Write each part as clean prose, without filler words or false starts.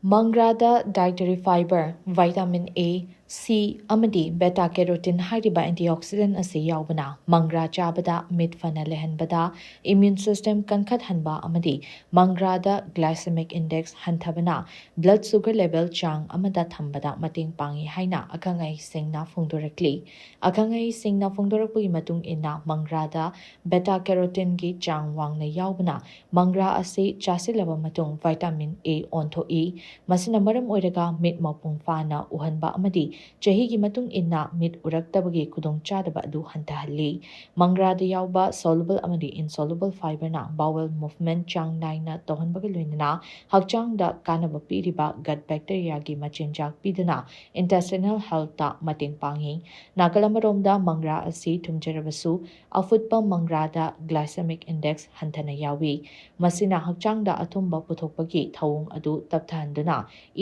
Mangrada dietary fiber, vitamin A, C, amadi beta carotene hariba antioxidant ase yaubana mangra chabada mit fana lehanbada immune system kankhat hanba amadi mangrada glycemic index hanthabana blood sugar level chang amada thambada mating pangi haina akangai singna phongdorakli akangai singna phongdorakpui matung inna mangrada beta carotene gi chang wangna yaubana mangra ase chasilaba matung vitamin A ontho masina maram oiraga mit mapung fana uhanba amadi chahi gi matung inna mit uraktabagi kudong chadaba adu hantahalli mangrada yauba soluble amadi insoluble fiber na bowel movement chang naina tohanbaga loinana hakchang da kanaba piriba gut bacteria gi machinjak pidana intestinal health ta mating pangi nagalamaromda mangra asi thumjarabasu afutpa mangrada glycemic index hantana yawi masina hakchang da athumba puthokpagi thawung adu tapthanduna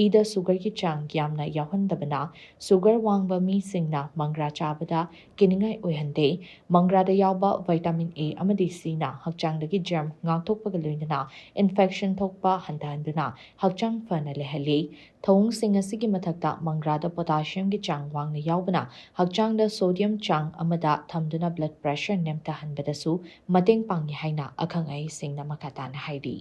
ida sugar ki chang yamna yawhandabana sugar wangba mi singna mangra chabada kiningai oihande mangra da yawba vitamin A amadi C na hakchang dagi germ ngangthokpaga loinana infection thokpa handahanduna hakchang fana lehali thawung sing asigi mathakta mangra da potassium ki chang wangna yawbana hakchang da sodium chang amada thamduna blood pressure nemta hanbadasu mateng pangi haina akhang ai singna makatana haidi